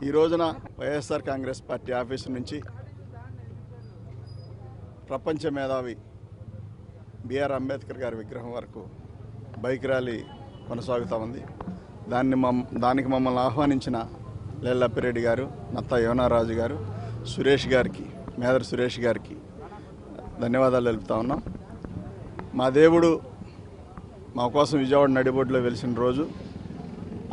ఈ రోజున YSR Congress party office నుంచి ప్రపంచ మేధావి బిఆర్ అంబేద్కర్ గారి విగ్రహం వరకు బైక్ ర్యాలీ కొనసాగుతూ ఉంది. దానికి మమ్మల్ని ఆహ్వానించిన లేల్లప్పిరెడ్డి గారు, నత్తా యోనారాజు గారు, సురేష్ గారికి, మేదర్ సురేష్ గారికి ధన్యవాదాలు తెలుపుతా ఉన్నాం. మా దేవుడు మా కోసం విజయవాడ నడిబొడ్డులో వెలిసిన రోజు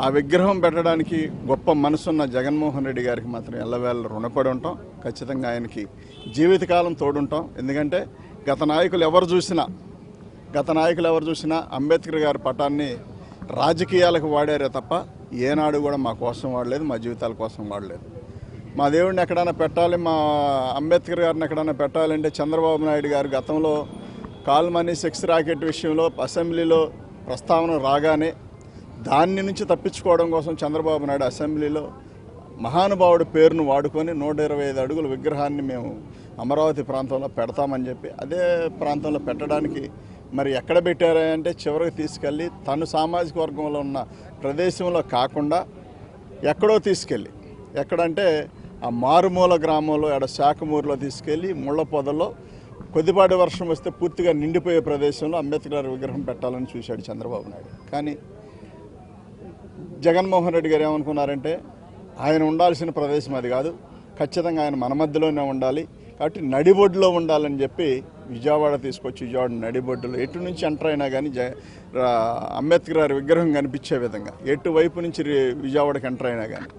ఆ విగ్రహం పెట్టడానికి గొప్ప మనసున్న జగన్మోహన్ రెడ్డి గారికి మాత్రం ఎల్లవేళ రుణపడి ఉంటాం. ఖచ్చితంగా ఆయనకి జీవితకాలం తోడుంటాం. ఎందుకంటే గత నాయకులు ఎవరు చూసినా అంబేద్కర్ గారి పటాన్ని రాజకీయాలకు వాడారే తప్ప ఏనాడు కూడా మా కోసం వాడలేదు, మా జీవితాల కోసం వాడలేదు. మా దేవుడిని ఎక్కడైనా పెట్టాలి, మా అంబేద్కర్ గారిని ఎక్కడైనా పెట్టాలంటే చంద్రబాబు నాయుడు గారు గతంలో కాల్మనీ సెక్స్ రాకెట్ విషయంలో అసెంబ్లీలో ప్రస్తావన రాగానే దాని నుంచి తప్పించుకోవడం కోసం చంద్రబాబు నాయుడు అసెంబ్లీలో మహానుభావుడి పేరును వాడుకొని 125 అడుగుల విగ్రహాన్ని మేము అమరావతి ప్రాంతంలో పెడతామని చెప్పి అదే ప్రాంతంలో పెట్టడానికి మరి ఎక్కడ పెట్టారంటే చివరికి తీసుకెళ్ళి తను సామాజిక వర్గంలో ఉన్న ప్రదేశంలో కాకుండా ఎక్కడో తీసుకెళ్ళి, ఎక్కడంటే ఆ మారుమూల గ్రామంలో శాఖమూరులో తీసుకెళ్ళి ముళ్ళ పొదల్లో కొద్దిపాటి వర్షం వస్తే పూర్తిగా నిండిపోయే ప్రదేశంలో అంబేద్కర్ గారి విగ్రహం పెట్టాలని చూశాడు చంద్రబాబు నాయుడు. కానీ జగన్మోహన్ రెడ్డి గారు ఏమనుకున్నారంటే ఆయన ఉండాల్సిన ప్రదేశం అది కాదు, ఖచ్చితంగా ఆయన మన మధ్యలోనే ఉండాలి కాబట్టి నడిబొడ్డులో ఉండాలని చెప్పి విజయవాడ తీసుకొచ్చి విజయవాడ నడిబొడ్డులో ఎటు నుంచి ఎంటర్ అయినా కానీ అంబేద్కర్ గారి విగ్రహం కనిపించే విధంగా ఎటువైపు నుంచి విజయవాడకి ఎంటర్ అయినా కానీ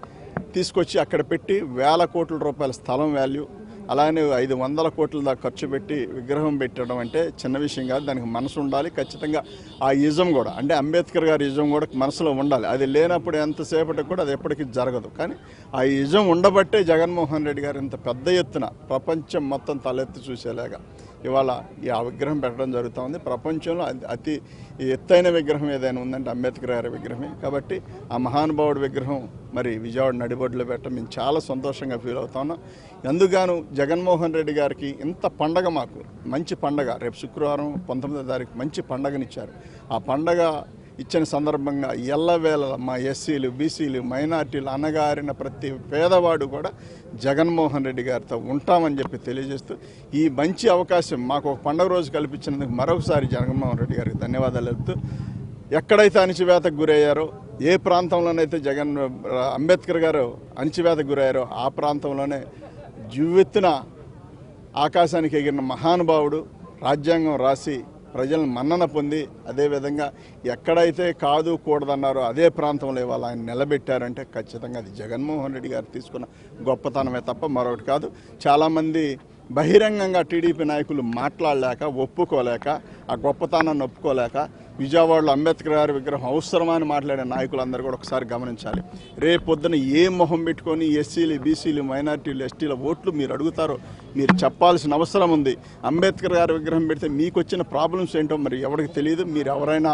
తీసుకొచ్చి అక్కడ పెట్టి వేల కోట్ల రూపాయల స్థలం వాల్యూ, అలానే 500 కోట్ల దాకా ఖర్చు పెట్టి విగ్రహం పెట్టడం అంటే చిన్న విషయం కాదు. దానికి మనసు ఉండాలి. ఖచ్చితంగా ఆ ఇజం కూడా అంటే అంబేద్కర్ గారి ఇజం కూడా మనసులో ఉండాలి. అది లేనప్పుడు ఎంతసేపటికి కూడా అది ఎప్పటికీ జరగదు. కానీ ఆ ఇజం ఉండబట్టే జగన్మోహన్ రెడ్డి గారు ఇంత పెద్ద ఎత్తున ప్రపంచం మొత్తం తలెత్తి చూసేలాగా ఇవాళ ఆ విగ్రహం పెట్టడం జరుగుతూ ఉంది. ప్రపంచంలో అతి ఎత్తైన విగ్రహం ఏదైనా ఉందంటే అంబేద్కర్ గారి విగ్రహమే. కాబట్టి ఆ మహానుభావుడి విగ్రహం మరి విజయవాడ నడిబొడ్డులో పెట్టడం మేము చాలా సంతోషంగా ఫీల్ అవుతా ఉన్నాం. ఎందుకుగాను జగన్మోహన్ రెడ్డి గారికి ఇంత పండగ, మాకు మంచి పండగ, రేపు శుక్రవారం 19వ తారీఖు మంచి పండగనిచ్చారు. ఆ పండగ ఇచ్చిన సందర్భంగా ఎల్లవేళ మా ఎస్సీలు, బీసీలు, మైనార్టీలు, అన్నగారిన ప్రతి పేదవాడు కూడా జగన్మోహన్ రెడ్డి గారితో ఉంటామని చెప్పి తెలియజేస్తూ ఈ మంచి అవకాశం మాకు ఒక పండుగ రోజు కల్పించినందుకు మరొకసారి జగన్మోహన్ రెడ్డి గారికి ధన్యవాదాలు చెప్తూ, ఎక్కడైతే అణచివేతకు గురయ్యారో, ఏ ప్రాంతంలోనైతే అంబేద్కర్ గారు అణచివేతకు గురయ్యారో ఆ ప్రాంతంలోనే జువ్వెత్తున ఆకాశానికి ఎగిరిన మహానుభావుడు, రాజ్యాంగం రాసి ప్రజలను మన్నన పొంది అదేవిధంగా ఎక్కడైతే కాదు కూడదన్నారో అదే ప్రాంతంలో ఇవాళ ఆయన నిలబెట్టారంటే ఖచ్చితంగా అది జగన్మోహన్ రెడ్డి గారు తీసుకున్న గొప్పతనమే తప్ప మరొకటి కాదు. చాలామంది బహిరంగంగా టీడీపీ నాయకులు మాట్లాడలేక, ఒప్పుకోలేక, ఆ గొప్పతనాన్ని ఒప్పుకోలేక విజయవాడలో అంబేద్కర్ గారి విగ్రహం అవసరమా అని మాట్లాడే నాయకులందరూ కూడా ఒకసారి గమనించాలి. రేపు పొద్దున ఏ మొహం పెట్టుకొని ఎస్సీలు, బీసీలు, మైనార్టీలు, ఎస్టీల ఓట్లు మీరు అడుగుతారో మీరు చెప్పాల్సిన అవసరం ఉంది. అంబేద్కర్ గారి విగ్రహం పెడితే మీకు వచ్చిన ప్రాబ్లమ్స్ ఏంటో మరి ఎవరికి తెలియదు. మీరు ఎవరైనా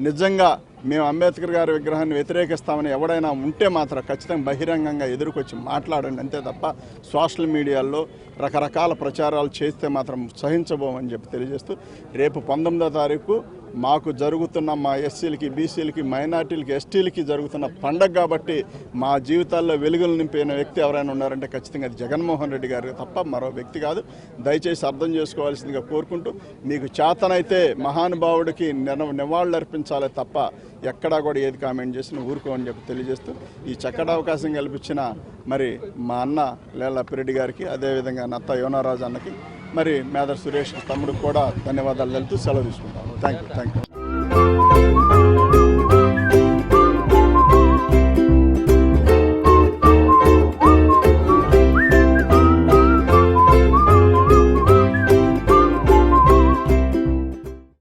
నిజంగా మేము అంబేద్కర్ గారి విగ్రహాన్ని వ్యతిరేకిస్తామని ఎవడైనా ఉంటే మాత్రం ఖచ్చితంగా బహిరంగంగా ఎదురుకొచ్చి మాట్లాడండి, అంతే తప్ప సోషల్ మీడియాలో రకరకాల ప్రచారాలు చేస్తే మాత్రం సహించబోమని చెప్పి తెలియజేస్తూ, రేపు 19వ తారీఖు మాకు జరుగుతున్న మా ఎస్సీలకి, బీసీలకి, మైనార్టీలకి, ఎస్టీలకి జరుగుతున్న పండగ కాబట్టి మా జీవితాల్లో వెలుగులు నింపిన వ్యక్తి ఎవరైనా ఉన్నారంటే ఖచ్చితంగా అది జగన్మోహన్ రెడ్డి గారు తప్ప మరో వ్యక్తి కాదు. దయచేసి అర్థం చేసుకోవాల్సిందిగా కోరుకుంటూ, మీకు చేతనైతే మహానుభావుడికి నివాళులు అర్పించాలి తప్ప ఎక్కడా కూడా ఏది కామెంట్ చేసినా ఊరుకోమని చెప్పి తెలియజేస్తూ, ఈ చక్కటి అవకాశం కల్పించిన మరి మా అన్న లేల్లప్పిరెడ్డి గారికి, అదేవిధంగా నత్తా యోనారాజు అన్నకి, మరి మేదర్ సురేష్ తమ్ముడికి కూడా ధన్యవాదాలు తెలుపుతూ సెలవు తీసుకుంటాను. Thank you.